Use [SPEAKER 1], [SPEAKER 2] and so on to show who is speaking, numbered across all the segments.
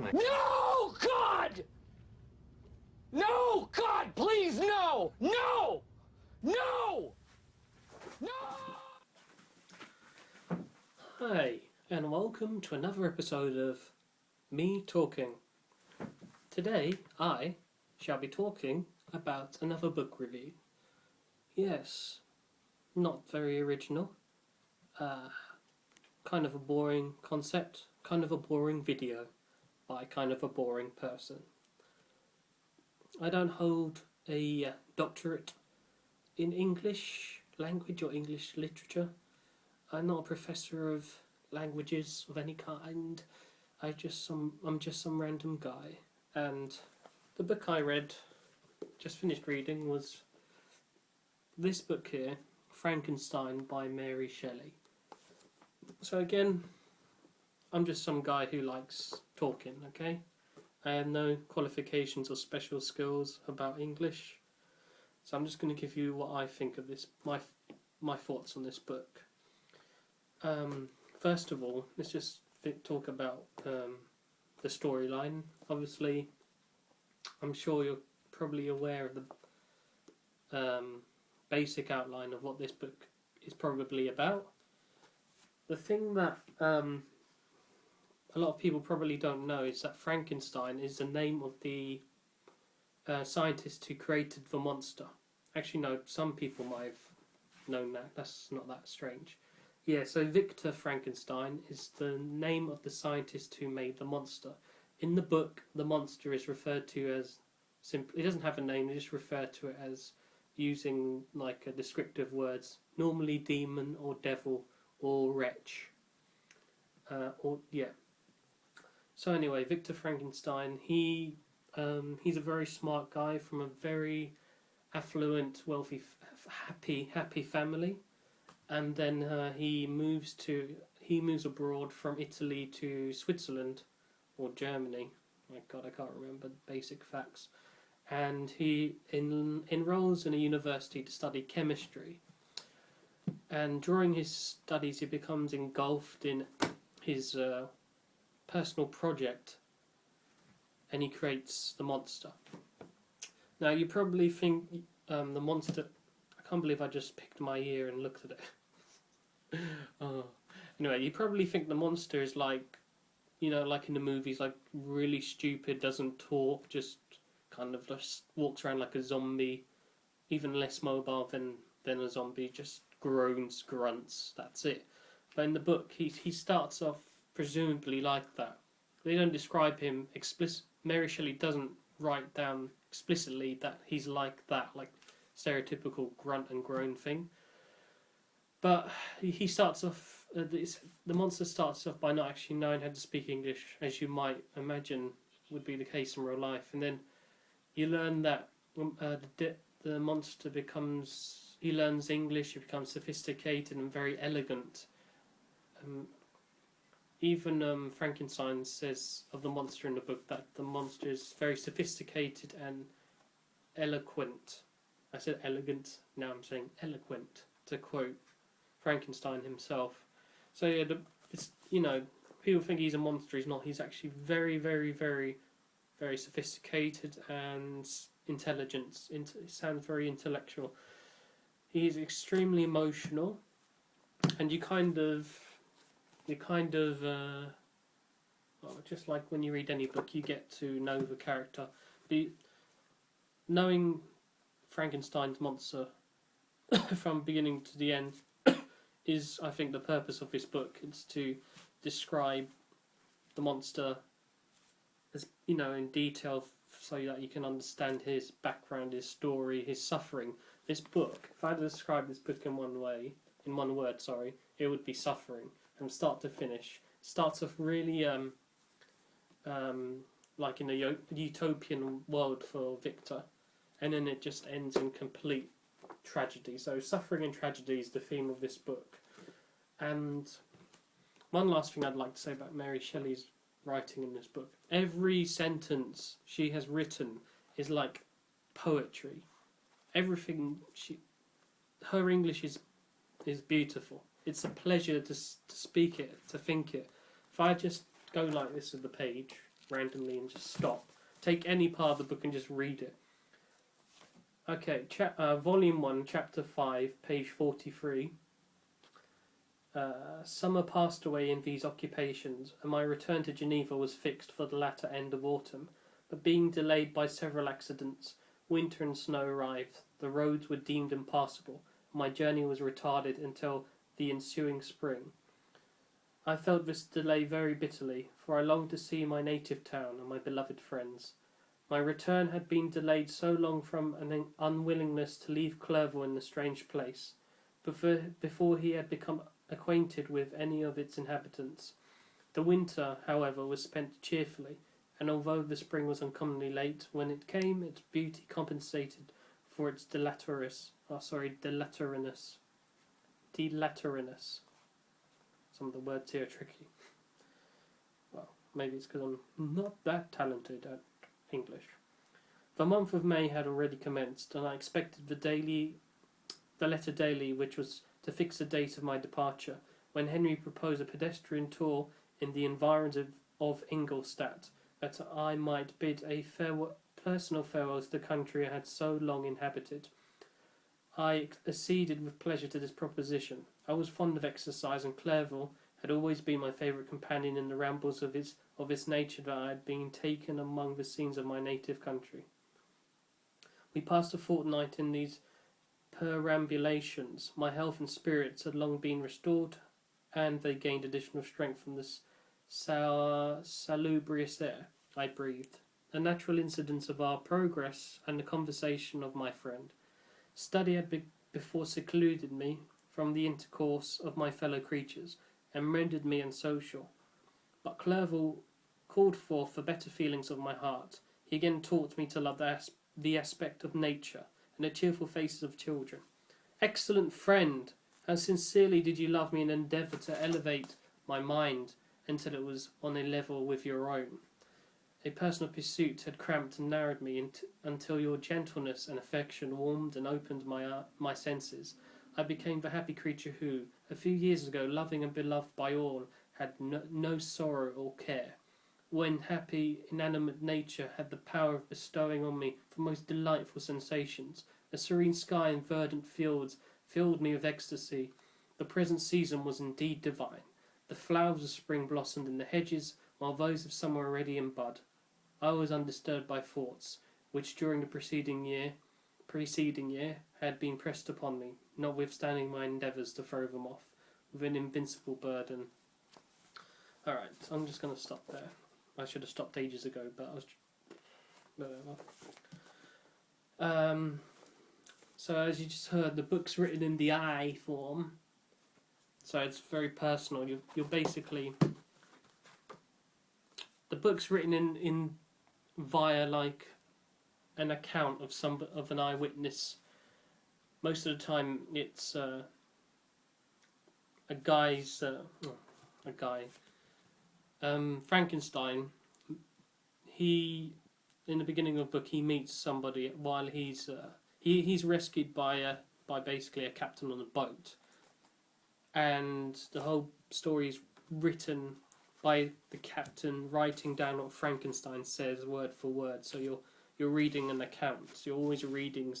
[SPEAKER 1] my...
[SPEAKER 2] No, God! No, God, please, no! No! No! No!
[SPEAKER 3] Hi, and welcome to another episode of Me Talking. Today, I shall be talking about another book review. Yes, not very original. Kind of a boring concept, kind of a boring video by kind of a boring person. I don't hold a doctorate in English language or English literature. I'm not a professor of languages of any kind. I'm just some random guy. And the book I just finished reading, was this book here, Frankenstein by Mary Shelley. So again, I'm just some guy who likes talking, okay? I have no qualifications or special skills about English. So I'm just going to give you what I think of this, my thoughts on this book. First of all, let's just talk about the storyline. Obviously, I'm sure you're probably aware of the basic outline of what this book is probably about. The thing that a lot of people probably don't know is that Frankenstein is the name of the scientist who created the monster. Actually, no, some people might have known that. That's not that strange. Yeah, so Victor Frankenstein is the name of the scientist who made the monster. In the book, the monster is referred to as simply. It doesn't have a name. They just refer to it as using like a descriptive words. Normally, demon or devil or wretch. So anyway, Victor Frankenstein. He's a very smart guy from a very affluent, wealthy, happy family. And then he moves abroad from Italy to Switzerland or Germany. My God, I can't remember the basic facts. And he enrolls in a university to study chemistry. And during his studies, he becomes engulfed in his personal project, and he creates the monster. Now, you probably think the monster. I can't believe I just picked my ear and looked at it. Oh. Anyway, you probably think the monster is like, like in the movies, like really stupid, doesn't talk, just kind of just walks around like a zombie, even less mobile than a zombie, just groans, grunts, that's it. But in the book, he starts off presumably like that. They don't describe him explicitly. Mary Shelley doesn't write down explicitly that he's like that, like stereotypical grunt and groan thing. But he starts off, the monster starts off by not actually knowing how to speak English, as you might imagine would be the case in real life. And then you learn that the monster he learns English, he becomes sophisticated and very elegant. Even Frankenstein says of the monster in the book that the monster is very sophisticated and eloquent. I said elegant, now I'm saying eloquent, to quote Frankenstein himself. So yeah, people think he's a monster. He's not. He's actually very, very, very, very sophisticated and intelligent. He sounds very intellectual. He's extremely emotional, and just like when you read any book, you get to know the character. Knowing Frankenstein's monster from beginning to the end is, I think, the purpose of this book. It's to describe the monster as, in detail, so that you can understand his background, his story, his suffering. This book, if I had to describe this book in one word, it would be suffering from start to finish. It starts off really like in a utopian world for Victor, and then it just ends in complete tragedy. So suffering and tragedy is the theme of this book. And one last thing I'd like to say about Mary Shelley's writing in this book. Every sentence she has written is like poetry. Everything her English is beautiful. It's a pleasure to speak it, to think it. If I just go like this with the page, randomly and just stop. Take any part of the book and just read it. Okay, Volume 1, Chapter 5, page 43. Summer passed away in these occupations, and my return to Geneva was fixed for the latter end of autumn, but being delayed by several accidents, winter and snow arrived, the roads were deemed impassable, and my journey was retarded until the ensuing spring. I felt this delay very bitterly, for I longed to see my native town and my beloved friends. My return had been delayed so long from an unwillingness to leave Clerval in the strange place, before he had become acquainted with any of its inhabitants. The winter, however, was spent cheerfully, and although the spring was uncommonly late, when it came, its beauty compensated for its dilatoriness. Some of the words here are tricky. Well, maybe it's because I'm not that talented at English. The month of May had already commenced, and I expected the letter daily, which was to fix the date of my departure, when Henry proposed a pedestrian tour in the environs of Ingolstadt, that I might bid a personal farewell to the country I had so long inhabited. I acceded with pleasure to this proposition. I was fond of exercise, and Clerval had always been my favourite companion in the rambles of its nature that I had been taken among the scenes of my native country. We passed a fortnight in these perambulations. My health and spirits had long been restored, and they gained additional strength from the salubrious air I breathed, the natural incidents of our progress, and the conversation of my friend. Study had before secluded me from the intercourse of my fellow creatures, and rendered me unsocial. But Clerval called forth the better feelings of my heart. He again taught me to love the aspect of nature, and the cheerful faces of children. Excellent friend! How sincerely did you love me and endeavour to elevate my mind until it was on a level with your own. A personal pursuit had cramped and narrowed me until your gentleness and affection warmed and opened my senses. I became the happy creature who, a few years ago, loving and beloved by all, had no sorrow or care. When happy, inanimate nature had the power of bestowing on me the most delightful sensations, a serene sky and verdant fields filled me with ecstasy. The present season was indeed divine. The flowers of spring blossomed in the hedges, while those of summer were already in bud. I was undisturbed by thoughts, which during the preceding year had been pressed upon me, notwithstanding my endeavours to throw them off, with an invincible burden. Alright, I'm just going to stop there. I should have stopped ages ago, but I was... whatever. So as you just heard, the book's written in the I form, so it's very personal. You're basically... The book's written in via like an account of an eyewitness. Most of the time, it's a guy. Frankenstein. In the beginning of the book, he meets somebody while he's rescued by basically a captain on a boat, and the whole story is written by the captain writing down what Frankenstein says word for word. So you're reading an account. So you're always reading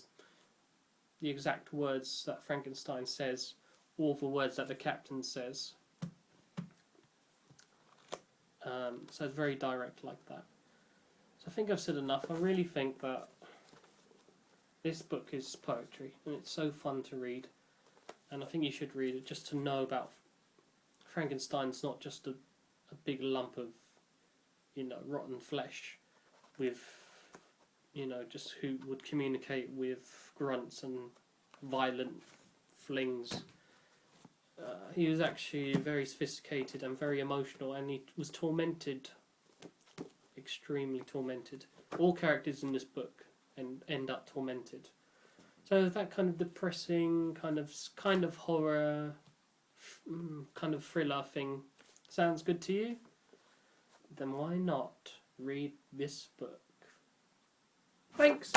[SPEAKER 3] the exact words that Frankenstein says, or the words that the captain says. So it's very direct like that. So I think I've said enough. I really think that this book is poetry, and it's so fun to read. And I think you should read it just to know about Frankenstein's not just a big lump of, rotten flesh with, just who would communicate with grunts and violent flings. He was actually very sophisticated and very emotional, and he was tormented, extremely tormented. All characters in this book end up tormented. So that kind of depressing, kind of horror, kind of thriller thing sounds good to you? Then why not read this book? Thanks!